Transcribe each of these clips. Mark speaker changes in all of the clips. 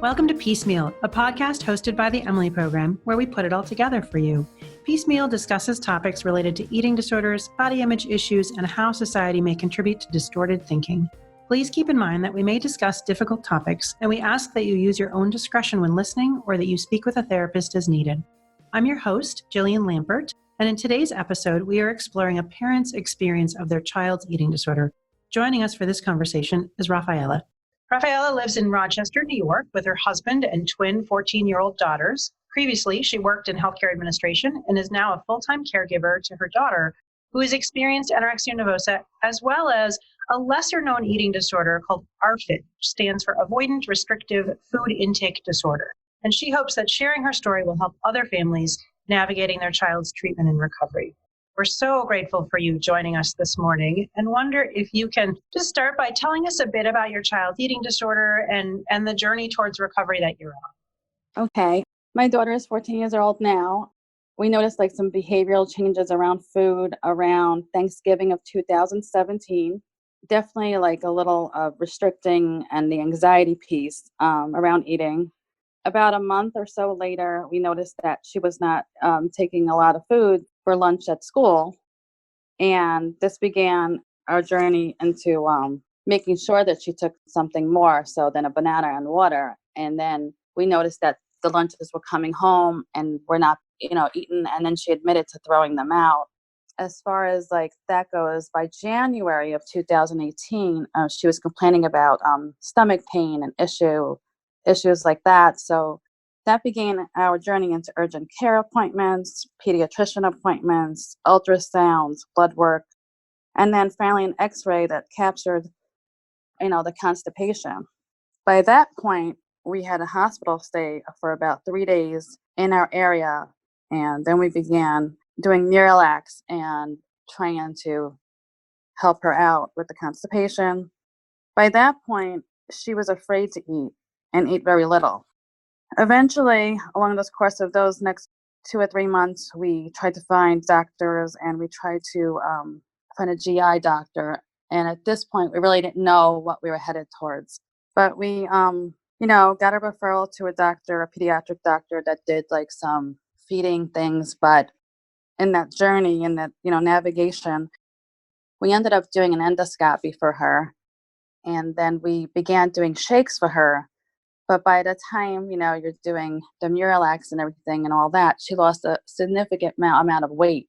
Speaker 1: Welcome to Piecemeal, a podcast hosted by the Emily Program, where we put it all together for you. Piecemeal discusses topics related to eating disorders, body image issues, and how society may contribute to distorted thinking. Please keep in mind that we may discuss difficult topics, and we ask that you use your own discretion when listening or that you speak with a therapist as needed. I'm your host, Jillian Lampert, and in today's episode, we are exploring a parent's experience of their child's eating disorder. Joining us for this conversation is Raffaela. Raffaela lives in Rochester, New York, with her husband and twin 14-year-old daughters. Previously, she worked in healthcare administration and is now a full-time caregiver to her daughter, who has experienced anorexia nervosa, as well as a lesser-known eating disorder called ARFID, which stands for Avoidant Restrictive Food Intake Disorder. And she hopes that sharing her story will help other families navigating their child's treatment and recovery. We're so grateful for you joining us this morning and wonder if you can just start by telling us a bit about your child's eating disorder and the journey towards recovery that you're on.
Speaker 2: Okay. My daughter is 14 years old now. We noticed some behavioral changes around food around Thanksgiving of 2017. Definitely a little restricting and the anxiety piece around eating. About a month or so later, we noticed that she was not taking a lot of food for lunch at school. And this began our journey into making sure that she took something more so than a banana and water. And then we noticed that the lunches were coming home and were not, eaten. And then she admitted to throwing them out. As far as that goes, by January of 2018, she was complaining about stomach pain and issues like that. So that began our journey into urgent care appointments, pediatrician appointments, ultrasounds, blood work, and then finally an x-ray that captured, the constipation. By that point, we had a hospital stay for about 3 days in our area. And then we began doing Miralax and trying to help her out with the constipation. By that point, she was afraid to eat and eat very little. Eventually, along the course of those next 2 or 3 months, we tried to find doctors and we tried to find a GI doctor. And at this point, we really didn't know what we were headed towards. But we, got a referral to a doctor, a pediatric doctor that did some feeding things. But in that journey, in that, navigation, we ended up doing an endoscopy for her. And then we began doing shakes for her. But by the time, you're doing the Miralax and everything and all that, she lost a significant amount of weight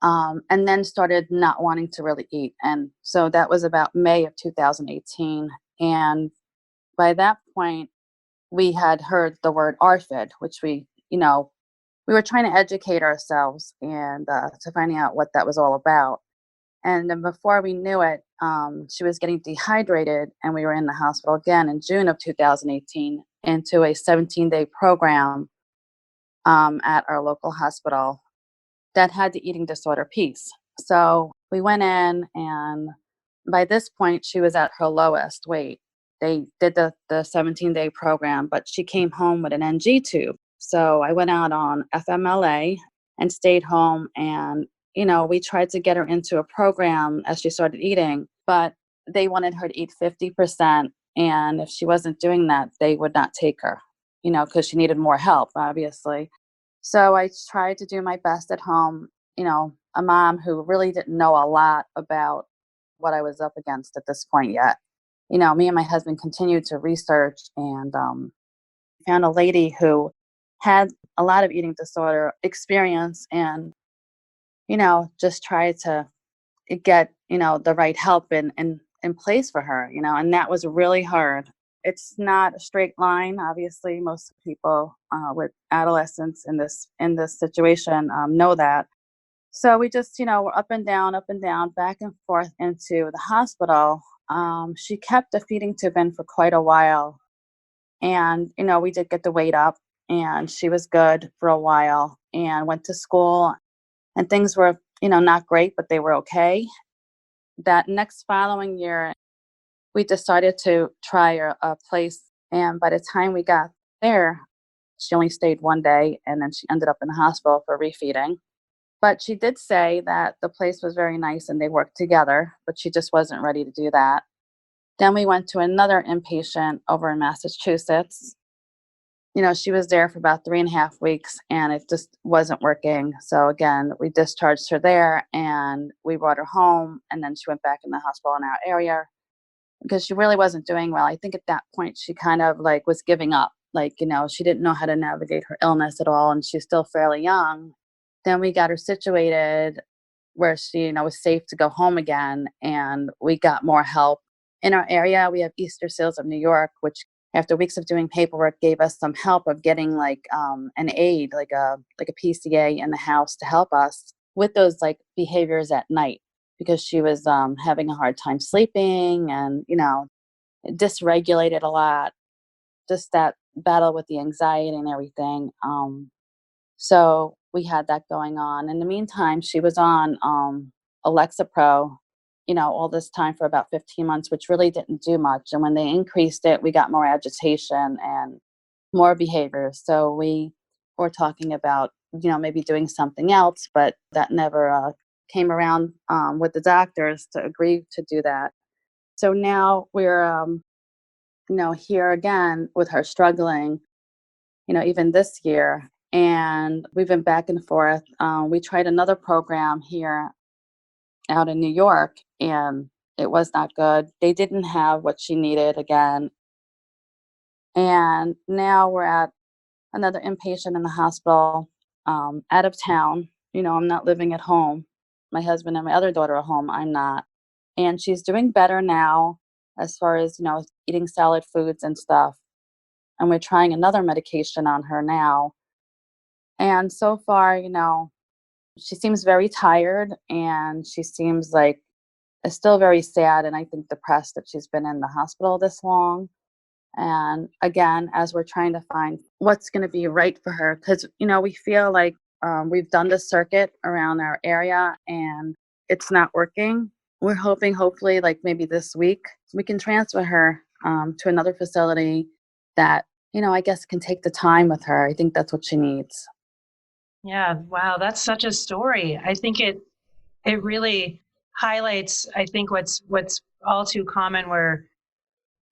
Speaker 2: and then started not wanting to really eat. And so that was about May of 2018. And by that point, we had heard the word ARFID, which we were trying to educate ourselves and to finding out what that was all about. And then before we knew it, she was getting dehydrated, and we were in the hospital again in June of 2018 into a 17-day program at our local hospital that had the eating disorder piece. So we went in, and by this point, she was at her lowest weight. They did the 17-day program, but she came home with an NG tube. So I went out on FMLA and stayed home, and we tried to get her into a program as she started eating, but they wanted her to eat 50%. And if she wasn't doing that, they would not take her, because she needed more help, obviously. So I tried to do my best at home, a mom who really didn't know a lot about what I was up against at this point yet. Me and my husband continued to research and found a lady who had a lot of eating disorder experience and just try to get, the right help in place for her, and that was really hard. It's not a straight line. Obviously, most people with adolescents in this situation know that. So we just, were up and down, back and forth into the hospital. She kept the feeding tube in for quite a while. And, we did get the weight up, and she was good for a while and went to school. And things were, not great, but they were okay. That next following year, we decided to try a place. And by the time we got there, she only stayed 1 day, and then she ended up in the hospital for refeeding. But she did say that the place was very nice and they worked together, but she just wasn't ready to do that. Then we went to another inpatient over in Massachusetts. She was there for about 3.5 weeks and it just wasn't working. So again, we discharged her there and we brought her home, and then she went back in the hospital in our area because she really wasn't doing well. I think at that point she kind of like was giving up. Like, she didn't know how to navigate her illness at all, and she's still fairly young. Then we got her situated where she, was safe to go home again, and we got more help. In our area, we have Easter Seals of New York, which after weeks of doing paperwork gave us some help of getting like an aide, like a PCA in the house to help us with those like behaviors at night, because she was having a hard time sleeping and dysregulated a lot, just that battle with the anxiety and everything. So we had that going on. In the meantime, she was on Alexa Pro, all this time for about 15 months, which really didn't do much. And when they increased it, we got more agitation and more behaviors. So we were talking about, maybe doing something else, but that never came around with the doctors to agree to do that. So now we're, here again with her struggling, even this year. And we've been back and forth. We tried another program here out in New York, and it was not good. They didn't have what she needed again. And now we're at another inpatient in the hospital, out of town. I'm not living at home. My husband and my other daughter are home. I'm not. And she's doing better now as far as, eating solid foods and stuff. And we're trying another medication on her now. And so far, she seems very tired, and she seems like still very sad and I think depressed that she's been in the hospital this long. And again, as we're trying to find what's going to be right for her, because, we feel like we've done the circuit around our area and it's not working. We're hoping, hopefully, like maybe this week, we can transfer her to another facility that, I guess can take the time with her. I think that's what she needs.
Speaker 1: Yeah, wow, that's such a story. I think it really highlights, I think, what's all too common, where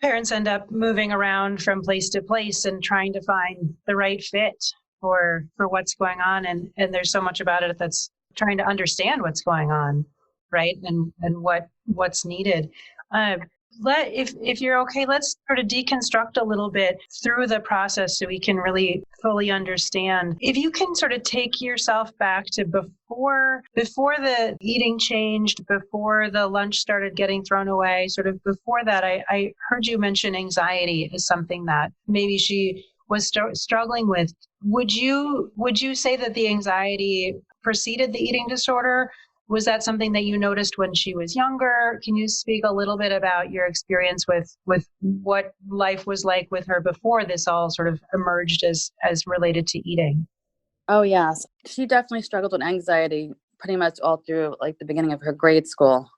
Speaker 1: parents end up moving around from place to place and trying to find the right fit for what's going on, and there's so much about it that's trying to understand what's going on, right, and what's needed. uh, if you're okay, let's sort of deconstruct a little bit through the process so we can really fully understand. If you can sort of take yourself back to before the eating changed, before the lunch started getting thrown away, sort of before that, I heard you mention anxiety as something that maybe she was struggling with. Would you say that the anxiety preceded the eating disorder? Was that something that you noticed when she was younger? Can you speak a little bit about your experience with what life was like with her before this all sort of emerged as related to eating?
Speaker 2: Oh, yes. She definitely struggled with anxiety pretty much all through like the beginning of her grade school.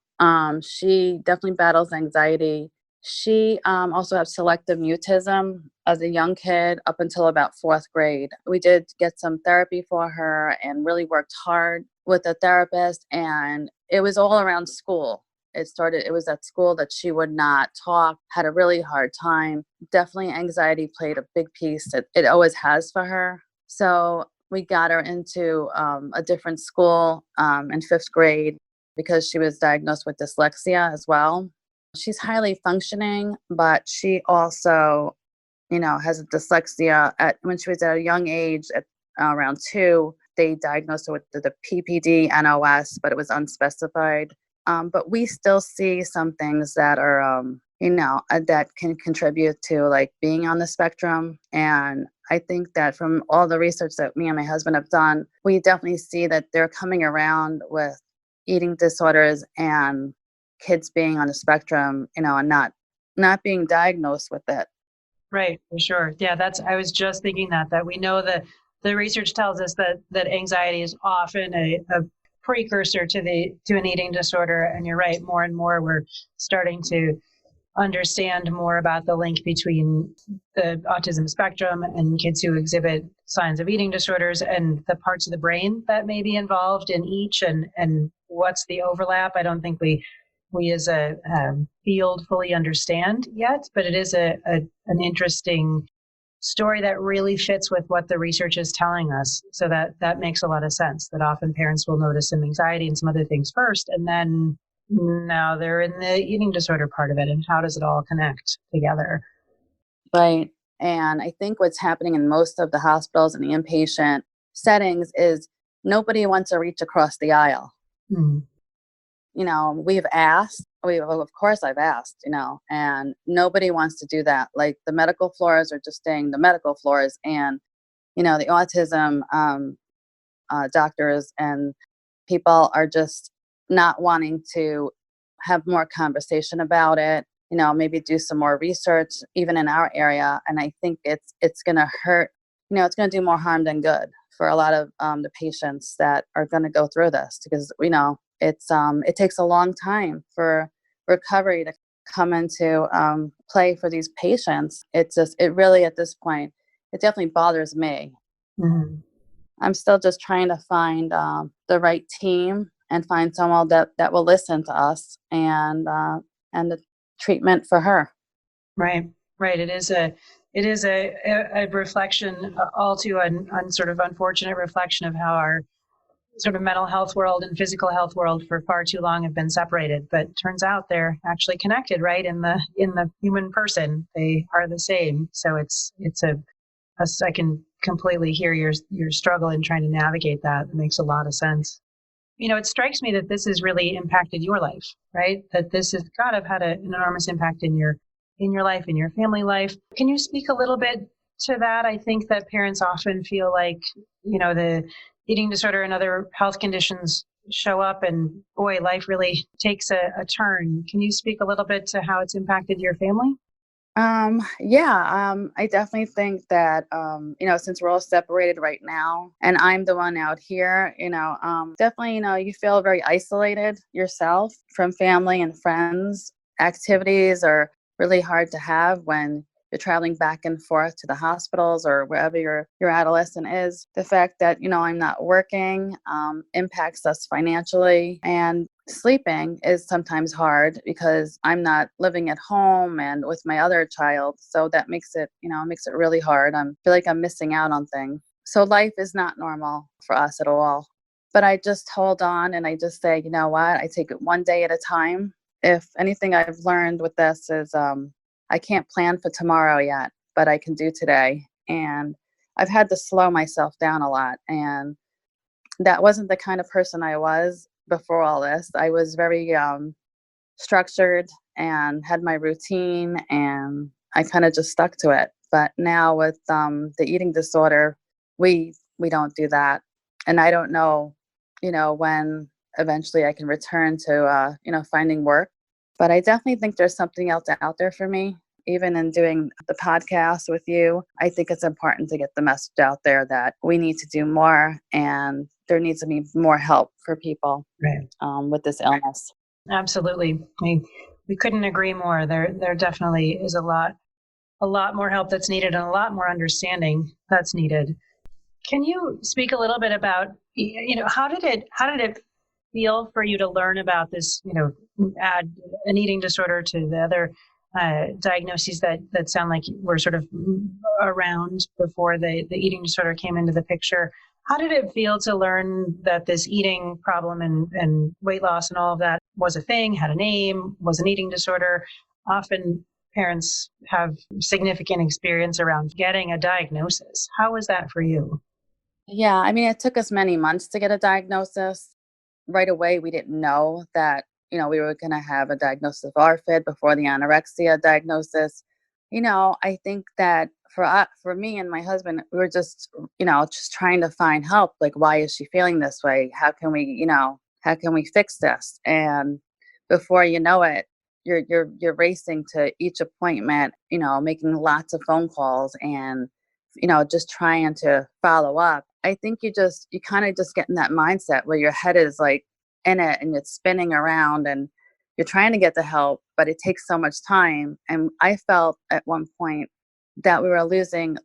Speaker 2: She definitely battles anxiety. She also had selective mutism as a young kid up until about fourth grade. We did get some therapy for her and really worked hard with a therapist, and it was all around school. It was at school that she would not talk, had a really hard time. Definitely anxiety played a big piece. It always has for her. So we got her into a different school in fifth grade because she was diagnosed with dyslexia as well. She's highly functioning, but she also, has a dyslexia. When she was at a young age, at around 2, they diagnosed her with the PPD NOS, but it was unspecified. But we still see some things that are, that can contribute to like being on the spectrum. And I think that from all the research that me and my husband have done, we definitely see that they're coming around with eating disorders and kids being on the spectrum, and not being diagnosed with it.
Speaker 1: Right, for sure. Yeah, I was just thinking that we know that the research tells us that anxiety is often a precursor to an eating disorder. And you're right, more and more we're starting to understand more about the link between the autism spectrum and kids who exhibit signs of eating disorders and the parts of the brain that may be involved in each, and what's the overlap. I don't think we as a field fully understand yet, but it is an interesting story that really fits with what the research is telling us. So that makes a lot of sense, that often parents will notice some anxiety and some other things first, and then now they're in the eating disorder part of it. And how does it all connect together?
Speaker 2: Right. And I think what's happening in most of the hospitals and the inpatient settings is nobody wants to reach across the aisle.
Speaker 1: Mm.
Speaker 2: We've asked, of course I've asked, and nobody wants to do that. Like the medical floors are just staying the medical floors, and, the autism doctors and people are just not wanting to have more conversation about it, maybe do some more research even in our area. And I think it's going to hurt, it's going to do more harm than good for a lot of the patients that are going to go through this, because it takes a long time for recovery to come into play for these patients. It really, at this point, it definitely bothers me.
Speaker 1: Mm-hmm.
Speaker 2: I'm still just trying to find the right team and find someone that will listen to us, and the treatment for her.
Speaker 1: Right. It is a reflection, all too sort of unfortunate reflection of how our sort of mental health world and physical health world for far too long have been separated. But turns out they're actually connected, right? In the human person, they are the same. So I can completely hear your struggle in trying to navigate that. It makes a lot of sense. It strikes me that this has really impacted your life, right? That this has got to have had an enormous impact in your life, in your family life. Can you speak a little bit to that? I think that parents often feel like, the eating disorder and other health conditions show up, and boy, life really takes a turn. Can you speak a little bit to how it's impacted your family?
Speaker 2: I definitely think that, since we're all separated right now and I'm the one out here, definitely, you feel very isolated yourself from family and friends. Activities are really hard to have when you're traveling back and forth to the hospitals or wherever your adolescent is. The fact that, I'm not working, impacts us financially, and sleeping is sometimes hard because I'm not living at home and with my other child. So that makes it really hard. I feel like I'm missing out on things. So life is not normal for us at all. But I just hold on and I just say, you know what? I take it one day at a time. If anything I've learned with this is, I can't plan for tomorrow yet, but I can do today. And I've had to slow myself down a lot. And that wasn't the kind of person I was before all this. I was very structured and had my routine, and I kind of just stuck to it. But now with the eating disorder, we don't do that, and I don't know, when eventually I can return to finding work. But I definitely think there's something else out there for me. Even in doing the podcast with you, I think it's important to get the message out there that we need to do more, and there needs to be more help for people
Speaker 1: Right.
Speaker 2: with this illness.
Speaker 1: Absolutely. We couldn't agree more. There definitely is a lot more help that's needed and a lot more understanding that's needed. Can you speak a little bit about, how did it feel for you to learn about this, add an eating disorder to the other diagnoses that sound like were sort of around before the eating disorder came into the picture? How did it feel to learn that this eating problem and weight loss and all of that was a thing, had a name, was an eating disorder? Often parents have significant experience around getting a diagnosis. How was that for you?
Speaker 2: Yeah, I mean, it took us many months to get a diagnosis. Right away, we didn't know that, we were going to have a diagnosis of ARFID before the anorexia diagnosis. I think that for me and my husband, we were just trying to find help. Like, why is she feeling this way? How can we fix this? And before you know it, you're racing to each appointment, making lots of phone calls and, just trying to follow up. I think you kind of just get in that mindset where your head is like in it and it's spinning around and you're trying to get the help, but it takes so much time. And I felt at one point that we were losing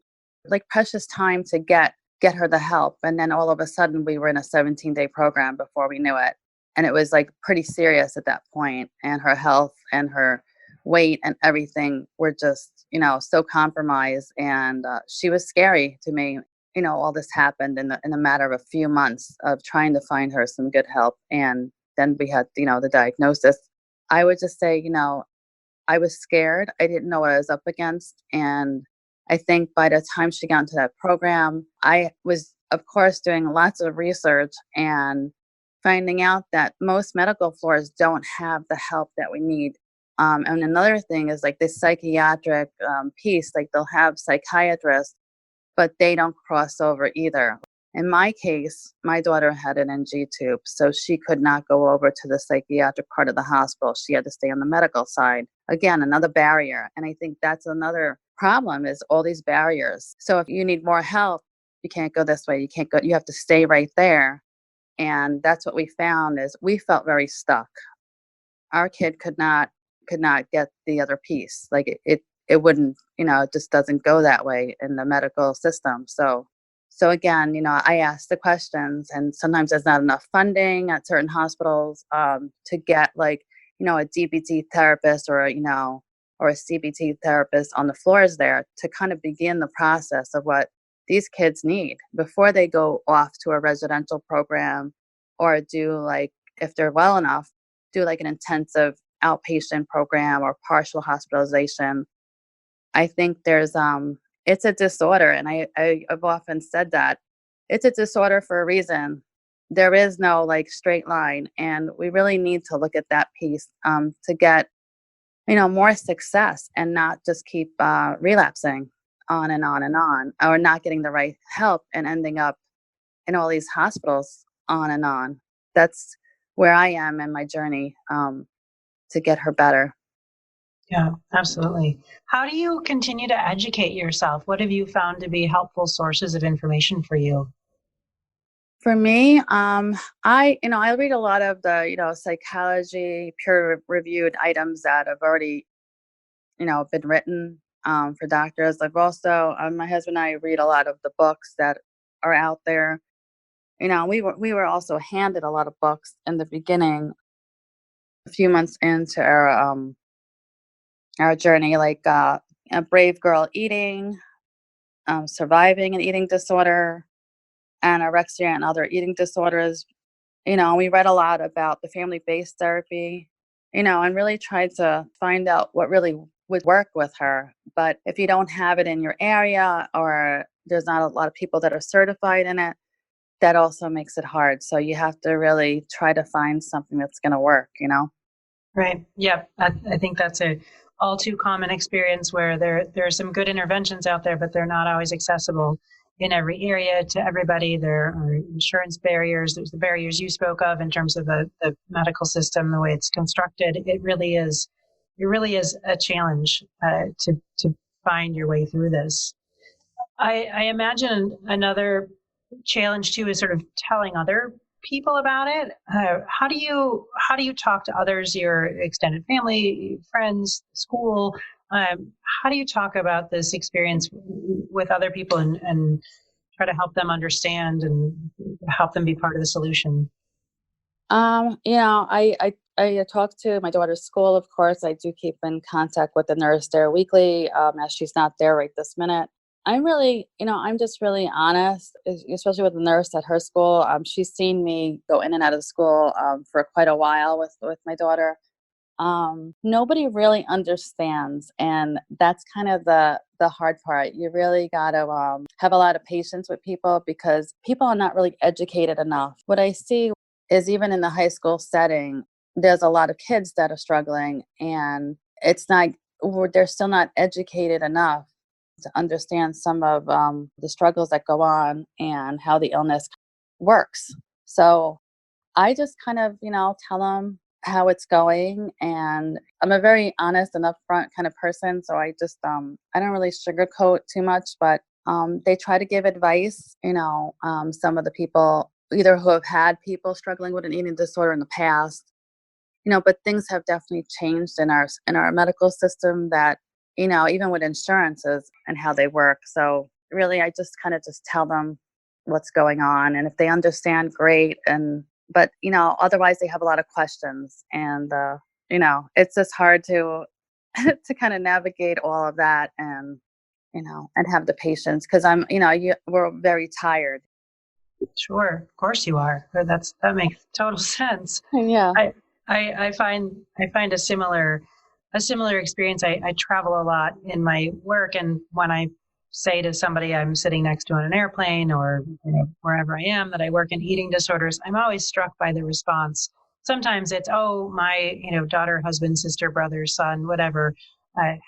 Speaker 2: like precious time to get her the help. And then all of a sudden we were in a 17-day program before we knew it. And it was like pretty serious at that point. And her health and her weight and everything were just so compromised, and she was scary to me. All this happened in a matter of a few months of trying to find her some good help, and then we had the diagnosis. I would just say, I was scared. I didn't know what I was up against, and I think by the time she got into that program, I was, of course, doing lots of research and finding out that most medical floors don't have the help that we need. And another thing is like the psychiatric piece, like they'll have psychiatrists, but they don't cross over either. In my case, my daughter had an NG tube, so she could not go over to the psychiatric part of the hospital. She had to stay on the medical side. Again, another barrier. And I think that's another problem is all these barriers. So if you need more help, you can't go this way. You can't go, you have to stay right there. And that's what we found is we felt very stuck. Our kid could not get the other piece. Like it wouldn't, it just doesn't go that way in the medical system. So again, I ask the questions, and sometimes there's not enough funding at certain hospitals to get like, a DBT therapist or a CBT therapist on the floors there to kind of begin the process of what these kids need before they go off to a residential program or do like, if they're well enough, do like an intensive outpatient program or partial hospitalization. I think it's a disorder, and I've often said that it's a disorder for a reason. There is no like straight line, and we really need to look at that piece to get more success and not just keep relapsing on and on and on, or not getting the right help and ending up in all these hospitals on and on. That's where I am in my journey to get her better.
Speaker 1: Yeah, absolutely. How do you continue to educate yourself? What have you found to be helpful sources of information for you?
Speaker 2: For me, I read a lot of the psychology peer reviewed items that have already been written for doctors. I've also my husband and I read a lot of the books that are out there. We were also handed a lot of books in the beginning, a few months into our journey, like a Brave Girl Eating, Surviving an Eating Disorder, anorexia and other eating disorders. We read a lot about the family-based therapy, and really tried to find out what really would work with her. But if you don't have it in your area or there's not a lot of people that are certified in it, that also makes it hard. So you have to really try to find something that's going to work.
Speaker 1: Right. Yep. I think that's a all too common experience where there are some good interventions out there, but they're not always accessible in every area to everybody. There are insurance barriers. There's the barriers you spoke of in terms of the medical system, the way it's constructed. It really is a challenge to find your way through this. I imagine another challenge too is sort of telling other people about it. How do you talk to others, your extended family, friends, school? How do you talk about this experience with other people and try to help them understand and help them be part of the solution?
Speaker 2: I talk to my daughter's school, of course. I do keep in contact with the nurse there weekly, as she's not there right this minute. I'm just really honest, especially with the nurse at her school. She's seen me go in and out of school for quite a while with my daughter. Nobody really understands, and that's kind of the hard part. You really got to have a lot of patience with people because people are not really educated enough. What I see is even in the high school setting, there's a lot of kids that are struggling, and it's not they're still not educated enough to understand some of the struggles that go on and how the illness works. So I just kind of, tell them how it's going. And I'm a very honest and upfront kind of person. So I don't really sugarcoat too much, but they try to give advice. Some of the people, either who have had people struggling with an eating disorder in the past, but things have definitely changed in our medical system that, even with insurances and how they work. So really, I just kind of just tell them what's going on. And if they understand, great. But otherwise they have a lot of questions, and it's just hard to to kind of navigate all of that and, and have the patience because we're very tired.
Speaker 1: Sure, of course you are. That makes total sense.
Speaker 2: Yeah.
Speaker 1: I I find a similar experience. I travel a lot in my work, and when I say to somebody I'm sitting next to on an airplane or wherever I am that I work in eating disorders, I'm always struck by the response. Sometimes it's, oh, my daughter, husband, sister, brother, son, whatever,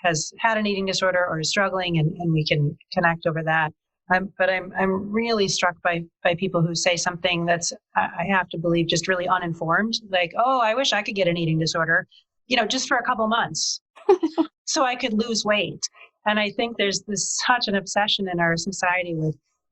Speaker 1: has had an eating disorder or is struggling, and we can connect over that. But I'm really struck by people who say something that's, I have to believe, just really uninformed, like, oh, I wish I could get an eating disorder, just for a couple months so I could lose weight. And I think there's such an obsession in our society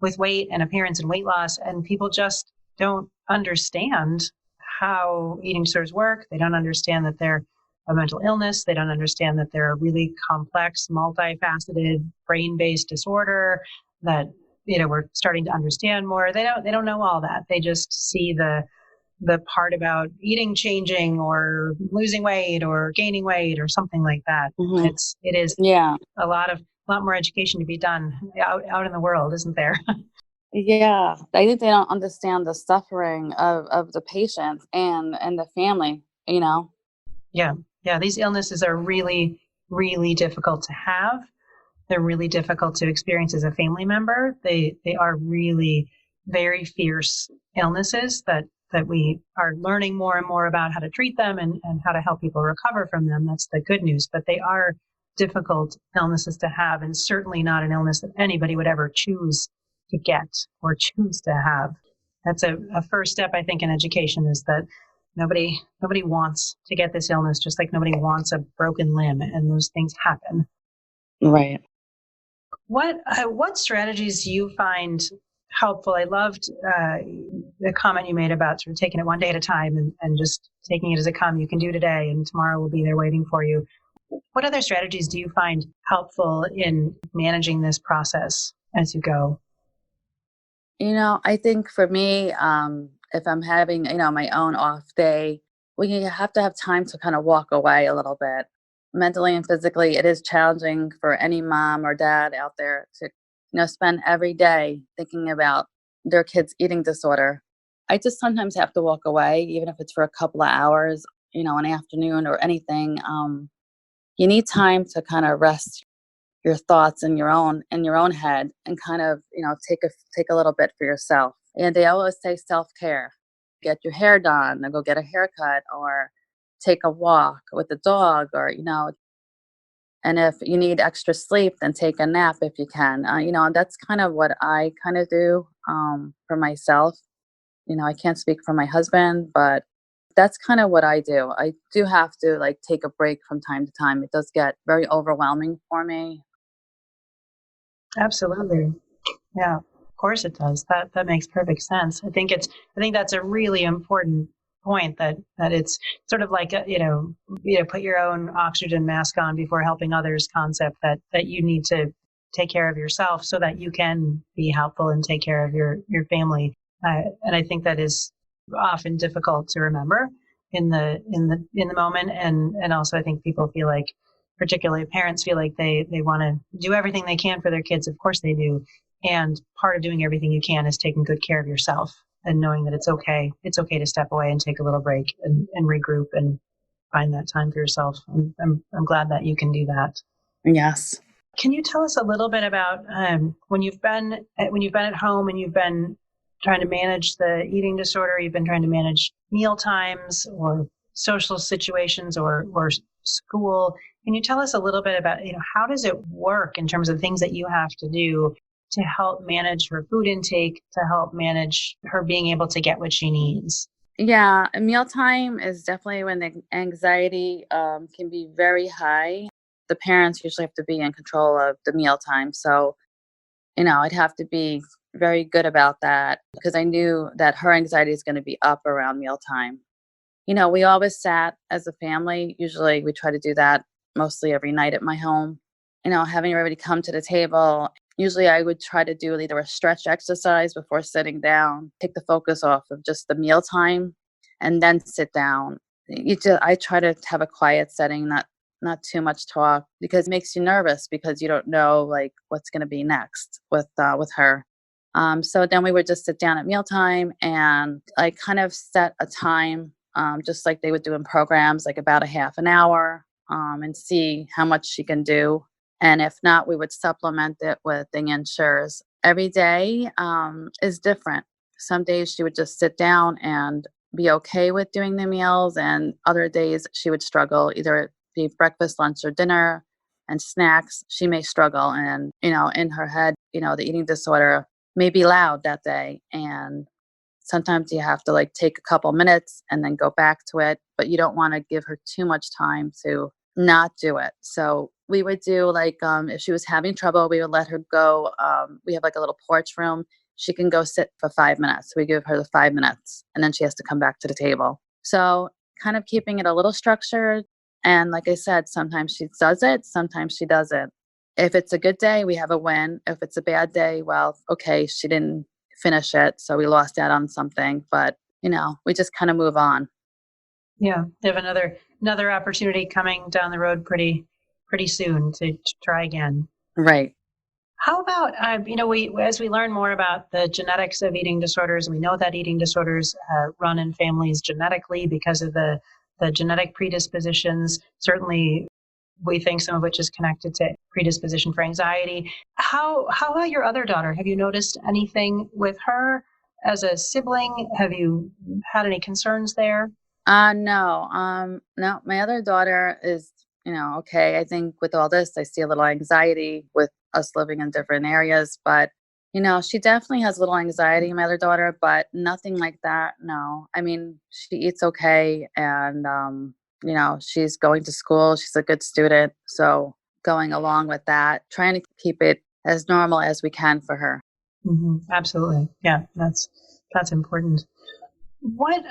Speaker 1: with weight and appearance and weight loss, and people just don't understand how eating disorders work. They don't understand that they're a mental illness. They don't understand that they're a really complex, multifaceted, brain-based disorder that we're starting to understand more. They don't know all that. They just see the part about eating changing or losing weight or gaining weight or something like that.
Speaker 2: Hmm.
Speaker 1: It is
Speaker 2: Yeah.
Speaker 1: a lot more education to be done out in the world, isn't there?
Speaker 2: Yeah. I think they don't understand the suffering of the patients and the family,
Speaker 1: Yeah. Yeah. These illnesses are really, really difficult to have. They're really difficult to experience as a family member. They are really very fierce illnesses that we are learning more and more about how to treat them and how to help people recover from them. That's the good news. But they are difficult illnesses to have, and certainly not an illness that anybody would ever choose to get or choose to have. That's a first step, I think, in education, is that nobody wants to get this illness, just like nobody wants a broken limb, and those things happen.
Speaker 2: Right.
Speaker 1: What strategies do you find helpful? I loved the comment you made about sort of taking it one day at a time and just taking it as it comes. You can do today, and tomorrow will be there waiting for you. What other strategies do you find helpful in managing this process as you go?
Speaker 2: I think for me, if I'm having, my own off day, we have to have time to kind of walk away a little bit. Mentally and physically, it is challenging for any mom or dad out there to, spend every day thinking about their kid's eating disorder. I just sometimes have to walk away, even if it's for a couple of hours, an afternoon or anything. You need time to kind of rest your thoughts in your own head and kind of take a little bit for yourself. And they always say self-care. Get your hair done or go get a haircut or take a walk with the dog or and if you need extra sleep then take a nap if you can. And that's kind of what I kind of do for myself. I can't speak for my husband, but that's kind of what I do. I do have to like take a break from time to time. It does get very overwhelming for me.
Speaker 1: Absolutely. Yeah, of course it does. That makes perfect sense. I think that's a really important point, that it's sort of like put your own oxygen mask on before helping others concept, that you need to take care of yourself so that you can be helpful and take care of your family. And I think that is often difficult to remember in the moment, and also I think people feel like, particularly parents, feel like they want to do everything they can for their kids. Of course they do, and part of doing everything you can is taking good care of yourself and knowing that it's okay. It's okay to step away and take a little break and regroup and find that time for yourself. I'm glad that you can do that.
Speaker 2: Yes.
Speaker 1: Can you tell us a little bit about when you've been at home and you've been trying to manage the eating disorder, you've been trying to manage meal times or social situations or school. Can you tell us a little bit about how does it work in terms of things that you have to do to help manage her food intake, to help manage her being able to get what she needs?
Speaker 2: Yeah, mealtime is definitely when the anxiety can be very high. The parents usually have to be in control of the mealtime. So, I'd have to be very good about that because I knew that her anxiety is going to be up around mealtime. We always sat as a family. Usually we try to do that mostly every night at my home. Having everybody come to the table. Usually I would try to do either a stretch exercise before sitting down, take the focus off of just the meal time and then sit down. I try to have a quiet setting, not not too much talk, because it makes you nervous because you don't know like what's going to be next with her. So then we would just sit down at mealtime and like kind of set a time, just like they would do in programs, like about a half an hour, and see how much she can do. And if not, we would supplement it with the insures. Every day is different. Some days she would just sit down and be okay with doing the meals, and other days she would struggle, either be breakfast, lunch, or dinner, and snacks. She may struggle, and in her head, the eating disorder may be loud that day, and sometimes you have to like take a couple minutes and then go back to it, but you don't want to give her too much time to not do it. So we would do like, if she was having trouble, we would let her go. We have like a little porch room. She can go sit for 5 minutes. We give her the 5 minutes and then she has to come back to the table. So kind of keeping it a little structured. And like I said, sometimes she does it, sometimes she doesn't. If it's a good day, we have a win. If it's a bad day, well, okay, she didn't finish it, so we lost out on something. But we just kind of move on.
Speaker 1: Yeah, they have another opportunity coming down the road pretty soon to try again.
Speaker 2: Right.
Speaker 1: How about we as we learn more about the genetics of eating disorders, we know that eating disorders run in families genetically because of the genetic predispositions. Certainly, we think some of which is connected to predisposition for anxiety. How about your other daughter? Have you noticed anything with her as a sibling? Have you had any concerns there?
Speaker 2: No. My other daughter is, okay. I think with all this, I see a little anxiety with us living in different areas, but she definitely has a little anxiety, my other daughter, but nothing like that. No. I mean, she eats okay, and she's going to school. She's a good student. So going along with that, trying to keep it as normal as we can for her.
Speaker 1: Mm-hmm. Absolutely. Yeah, that's important. What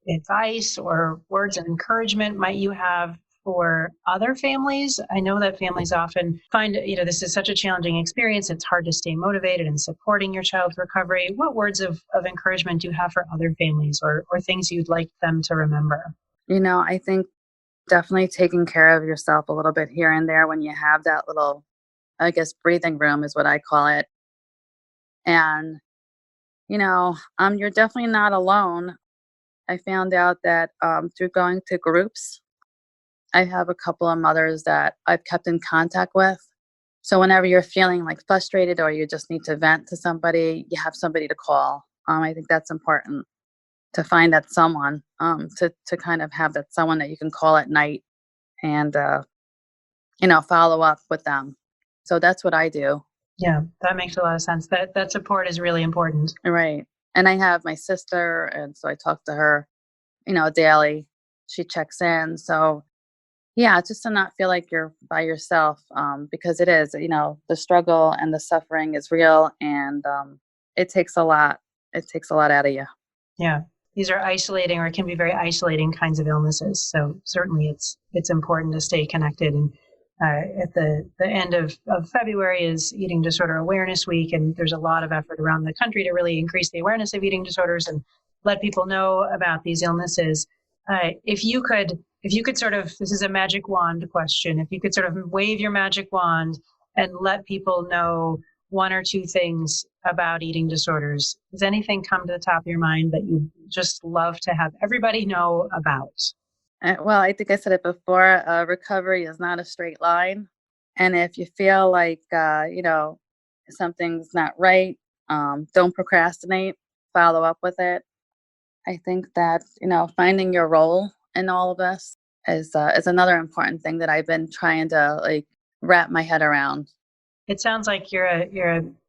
Speaker 1: advice or words of encouragement might you have for other families? I know that families often find, this is such a challenging experience. It's hard to stay motivated in supporting your child's recovery. What words of encouragement do you have for other families or things you'd like them to remember?
Speaker 2: I think definitely taking care of yourself a little bit here and there when you have that little, I guess, breathing room is what I call it. And, you're definitely not alone. I found out that through going to groups, I have a couple of mothers that I've kept in contact with. So whenever you're feeling like frustrated or you just need to vent to somebody, you have somebody to call. I think that's important, to find that someone, to kind of have that someone that you can call at night and, follow up with them. So that's what I do.
Speaker 1: Yeah, that makes a lot of sense. That support is really important.
Speaker 2: Right. And I have my sister, and so I talk to her, daily. She checks in. So yeah, just to not feel like you're by yourself, because it is, the struggle and the suffering is real, and it takes a lot. It takes a lot out of you.
Speaker 1: Yeah. These are isolating or can be very isolating kinds of illnesses. So certainly it's important to stay connected. And at the end of February is Eating Disorder Awareness Week. And there's a lot of effort around the country to really increase the awareness of eating disorders and let people know about these illnesses. If you could sort of, this is a magic wand question, if you could sort of wave your magic wand and let people know one or two things about eating disorders, does anything come to the top of your mind that you just love to have everybody know about?
Speaker 2: Well, I think I said it before. Recovery is not a straight line, and if you feel like something's not right, don't procrastinate. Follow up with it. I think that finding your role in all of this is another important thing that I've been trying to like wrap my head around.
Speaker 1: It sounds like you're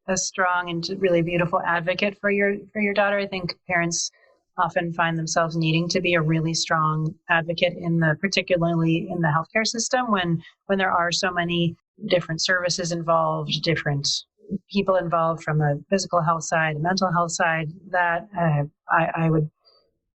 Speaker 1: a strong and really beautiful advocate for your daughter. I think parents often find themselves needing to be a really strong advocate particularly in the healthcare system when there are so many different services involved, different people involved from a physical health side, a mental health side, that I would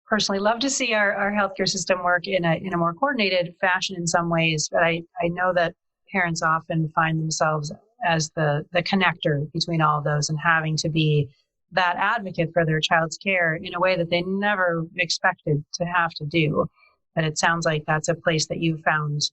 Speaker 1: personally love to see our healthcare system work in a more coordinated fashion in some ways. But I know that parents often find themselves as the connector between all of those and having to be that advocate for their child's care in a way that they never expected to have to do. But it sounds like that's a place that you found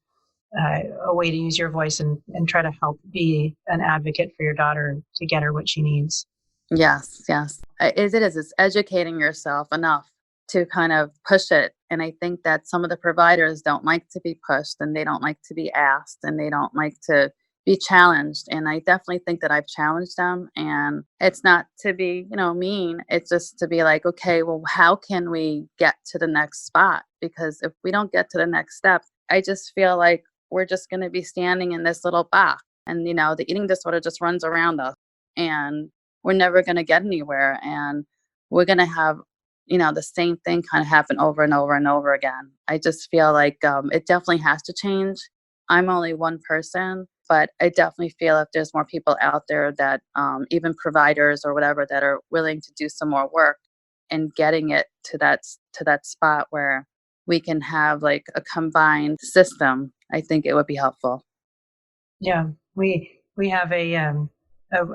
Speaker 1: a way to use your voice and try to help be an advocate for your daughter to get her what she needs.
Speaker 2: Yes, yes. It is. It's educating yourself enough to kind of push it. And I think that some of the providers don't like to be pushed, and they don't like to be asked, and they don't like to be challenged. And I definitely think that I've challenged them. And it's not to be, mean. It's just to be like, okay, well, how can we get to the next spot? Because if we don't get to the next step, I just feel like we're just going to be standing in this little box. And, the eating disorder just runs around us. And we're never going to get anywhere. And we're going to have, the same thing kind of happen over and over and over again. I just feel like it definitely has to change. I'm only one person, but I definitely feel if there's more people out there that even providers or whatever that are willing to do some more work and getting it to that spot where we can have like a combined system, I think it would be helpful.
Speaker 1: Yeah, we have a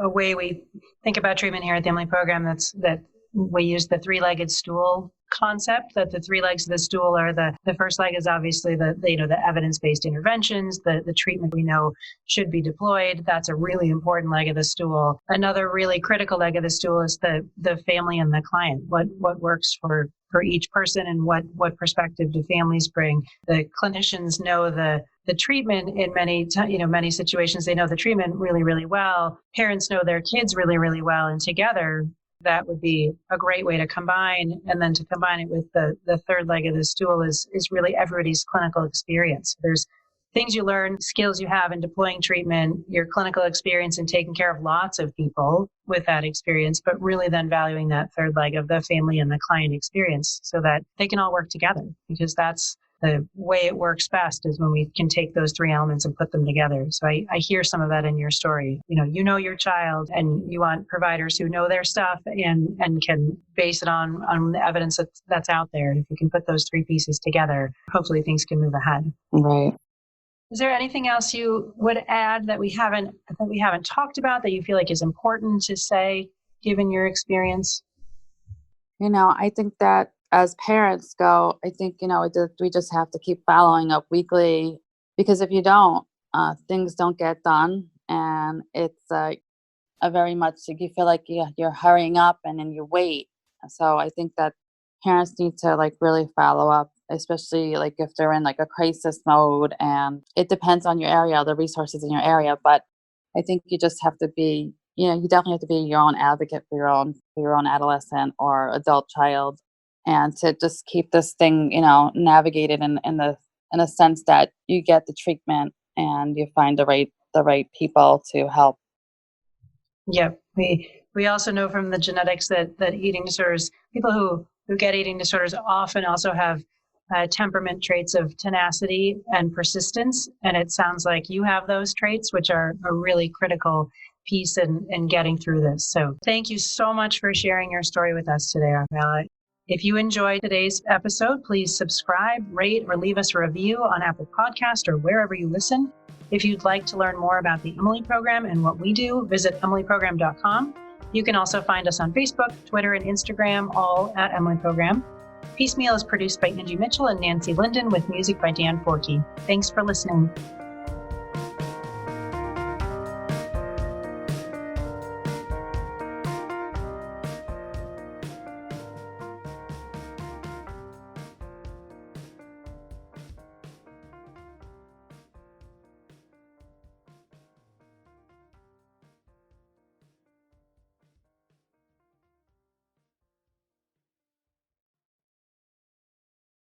Speaker 1: way we think about treatment here at the Emily program that we use the three-legged stool concept, that the three legs of the stool are the first leg is obviously the evidence-based interventions, the treatment we know should be deployed. That's a really important leg of the stool. Another really critical leg of the stool is the family and the client. What works for each person, and what perspective do families bring? The clinicians know the treatment in many situations. They know the treatment really, really well. Parents know their kids really, really well, and together that would be a great way to combine. And then to combine it with the third leg of the stool is really everybody's clinical experience. There's things you learn, skills you have in deploying treatment, your clinical experience in taking care of lots of people with that experience, but really then valuing that third leg of the family and the client experience so that they can all work together, because that's the way it works best, is when we can take those three elements and put them together. So I hear some of that in your story. You know your child, and you want providers who know their stuff and can base it on the evidence that's out there. And if you can put those three pieces together, hopefully things can move ahead.
Speaker 2: Right.
Speaker 1: Is there anything else you would add that we haven't talked about that you feel like is important to say, given your experience?
Speaker 2: I think that as parents go, I think, we just have to keep following up weekly, because if you don't, things don't get done. And it's a very much, you feel like you're hurrying up and then you wait. So I think that parents need to like really follow up, especially like if they're in like a crisis mode, and it depends on your area, the resources in your area. But I think you just have to be, you definitely have to be your own advocate for your own adolescent or adult child, and to just keep this thing, navigated in a sense that you get the treatment and you find the right people to help.
Speaker 1: Yep. We also know from the genetics that eating disorders, people who get eating disorders often also have temperament traits of tenacity and persistence. And it sounds like you have those traits, which are a really critical piece in getting through this. So thank you so much for sharing your story with us today, Raffaela. If you enjoyed today's episode, please subscribe, rate, or leave us a review on Apple Podcast or wherever you listen. If you'd like to learn more about the Emily program and what we do, visit emilyprogram.com. You can also find us on Facebook, Twitter, and Instagram, all at Emily Program. Piecemeal is produced by Angie Mitchell and Nancy Linden, with music by Dan Forkey. Thanks for listening.